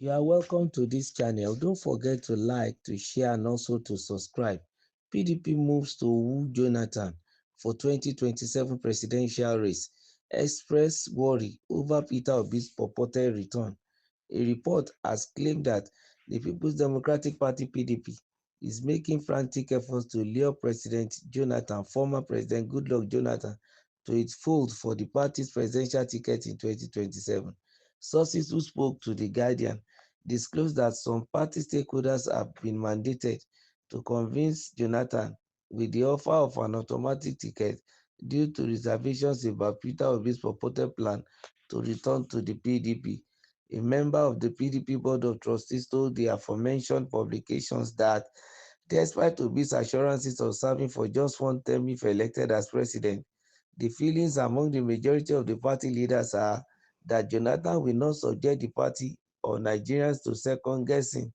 You are welcome to this channel. Don't forget to like, to share, and also to subscribe. PDP moves to woo Jonathan for 2027 presidential race. Express worry over Peter Obi's purported return. A report has claimed that the People's Democratic Party (PDP) is making frantic efforts to lure President Jonathan, former President Goodluck Jonathan, to its fold for the party's presidential ticket in 2027. Sources who spoke to The Guardian disclosed that some party stakeholders have been mandated to convince Jonathan with the offer of an automatic ticket due to reservations about Peter Obi's purported plan to return to the PDP. A member of the PDP Board of Trustees told the aforementioned publications that despite Obi's assurances of serving for just one term if elected as president, the feelings among the majority of the party leaders are that Jonathan will not subject the party or Nigerians to second guessing.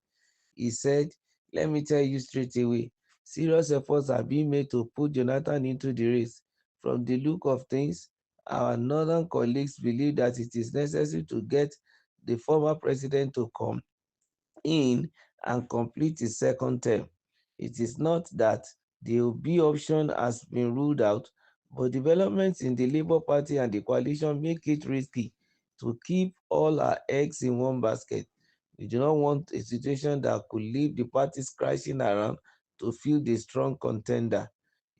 He said, "Let me tell you straight away, serious efforts are being made to put Jonathan into the race. From the look of things, our northern colleagues believe that it is necessary to get the former president to come in and complete his second term. It is not that the Obi option has been ruled out, but developments in the Labour Party and the coalition make it risky to keep all our eggs in one basket. We do not want a situation that could leave the parties crashing around to field a strong contender."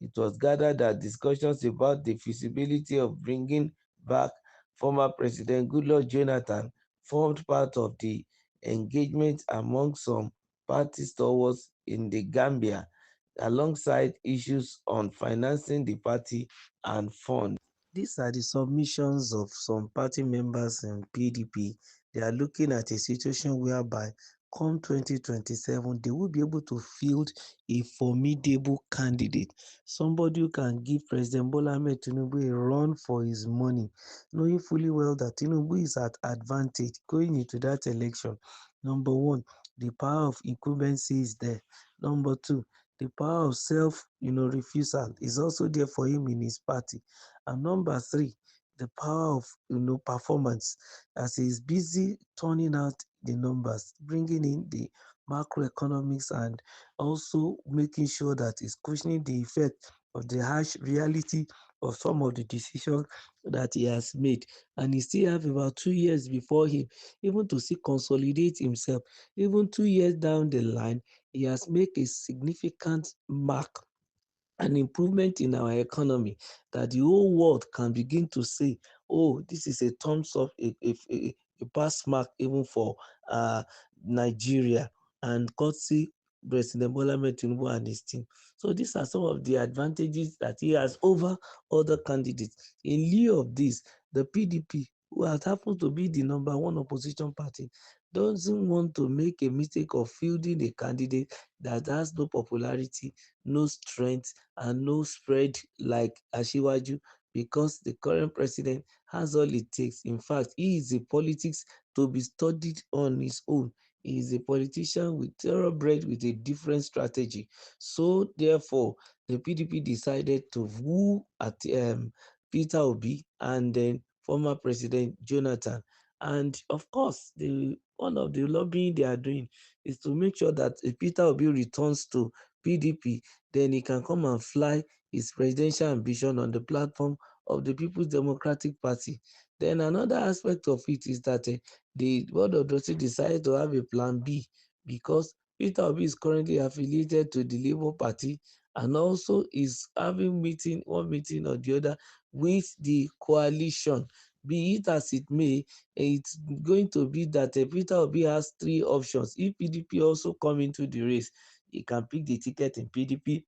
It was gathered that discussions about the feasibility of bringing back former President Goodluck Jonathan formed part of the engagement among some party stalwarts in the Gambia, alongside issues on financing the party and funds. These are the submissions of some party members in PDP. They are looking at a situation whereby come 2027, they will be able to field a formidable candidate, somebody who can give President Bola Ahmed Tinubu a run for his money, knowing fully well that Tinubu is at advantage going into that election. Number one, the power of incumbency is there. Number two, the power of refusal is also there for him in his party. And number three, the power of performance, as he is busy turning out the numbers, bringing in the macroeconomics, and also making sure that he's cushioning the effect of the harsh reality of some of the decisions that he has made. And he still have about 2 years before him, even to see consolidate himself. Even 2 years down the line, he has made a significant mark, an improvement in our economy, that the whole world can begin to say, oh, this is a thumbs up, a pass mark even for uh, Nigeria, and courtesy President Bola Ahmed Tinubu and his team. So these are some of the advantages that he has over other candidates. In lieu of this, the PDP, who has happened to be the number one opposition party, doesn't want to make a mistake of fielding a candidate that has no popularity, no strength, and no spread like Asiwaju, because the current president has all it takes. In fact, he is a politics to be studied on his own. He is a politician with thoroughbred with a different strategy. So therefore, the PDP decided to woo at Peter Obi and then former President Jonathan. And of course, one of the lobbying they are doing is to make sure that if Peter Obi returns to PDP, then he can come and fly his presidential ambition on the platform of the People's Democratic Party. Then another aspect of it is that the board of trustees decided to have a plan B, because Peter Obi is currently affiliated to the Labour Party and also is having one meeting or the other with the coalition. Be it as it may, it's going to be that Peter Obi has three options. If PDP also come into the race, he can pick the ticket in PDP,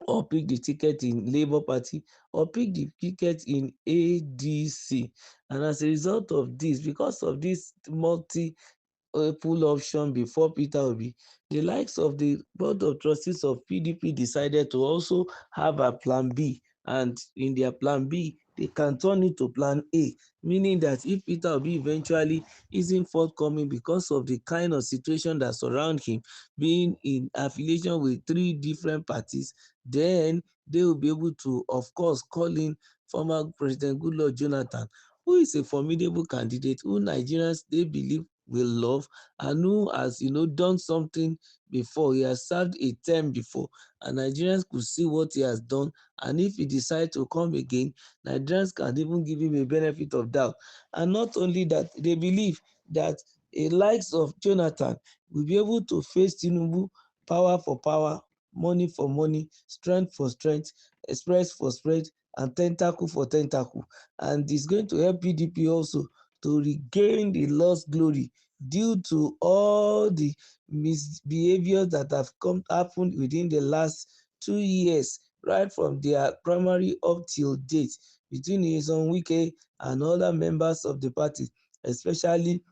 or pick the ticket in Labour Party, or pick the ticket in ADC. And as a result of this, because of this full option before Peter Obi, the likes of the board of trustees of PDP decided to also have a plan B. And in their plan B, they can turn it to plan A, meaning that if Peter Obi eventually isn't forthcoming because of the kind of situation that surround him, being in affiliation with three different parties, then they will be able to, of course, call in former President Goodluck Jonathan, who is a formidable candidate, who Nigerians, they believe, we love, and who has, done something before. He has served a term before, and Nigerians could see what he has done. And if he decides to come again, Nigerians can even give him a benefit of doubt. And not only that, they believe that a likes of Jonathan will be able to face Tinubu power for power, money for money, strength for strength, express for spread, and tentacle for tentacle. And it's going to help PDP also to regain the lost glory due to all the misbehaviors that have happened within the last 2 years, right from their primary up till date, between Nyesom Wike and other members of the party, especially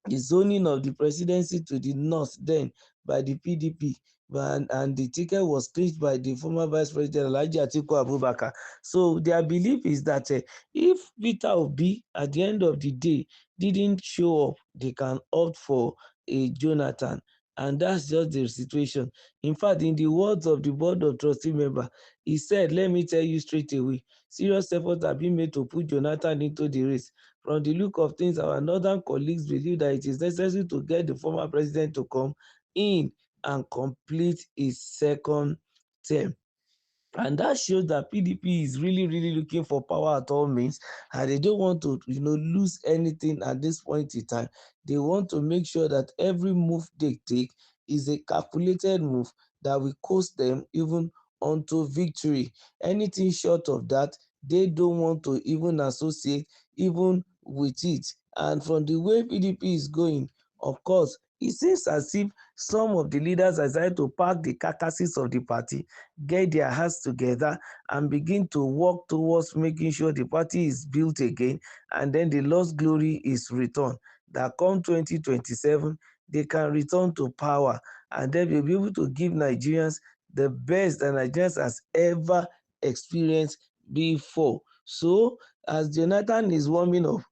the zoning of the presidency to the north then by the PDP, and the ticket was clinched by the former Vice President Alhaji Atiku Abubakar. So their belief is that if Peter Obi at the end of the day didn't show up, they can opt for a Jonathan. And that's just the situation. In fact, in the words of the Board of Trustee member, he said, let me tell you straight away, serious efforts have been made to put Jonathan into the race. From the look of things, our northern colleagues believe that it is necessary to get the former president to come in and complete his second term. And that shows that PDP is really, really looking for power at all means, and they don't want to, lose anything at this point in time. They want to make sure that every move they take is a calculated move that will cost them even onto victory. Anything short of that, they don't want to even associate even with it. And from the way PDP is going, of course, it seems as if some of the leaders are decided to pack the carcasses of the party, get their hearts together, and begin to work towards making sure the party is built again, and then the lost glory is returned. That come 2027, they can return to power, and then they'll be able to give Nigerians the best that Nigerians has ever experienced before. So, as Jonathan is warming up,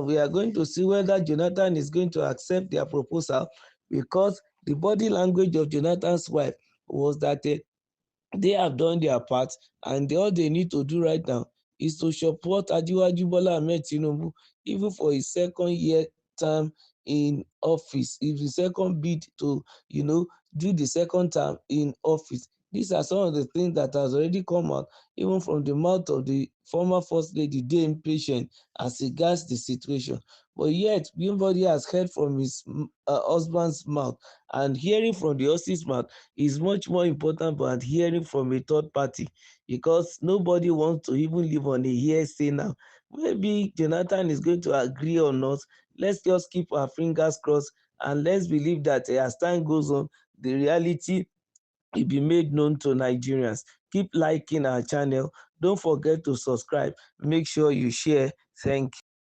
we are going to see whether Jonathan is going to accept their proposal, because the body language of Jonathan's wife was that they have done their part, and all they need to do right now is to support Ajiwaju Bola Ahmed Tinubu even for his second year term in office, if the second bid to do the second term in office. These are some of the things that has already come out even from the mouth of the former first lady, dey impatient as regards the situation. But yet nobody has heard from his husband's mouth, and hearing from the horse's mouth is much more important than hearing from a third party, because nobody wants to even live on a hearsay now. Maybe Jonathan is going to agree or not. Let's just keep our fingers crossed, and let's believe that as time goes on, the reality will be made known to Nigerians. Keep liking our channel. Don't forget to subscribe. Make sure you share. Thank you.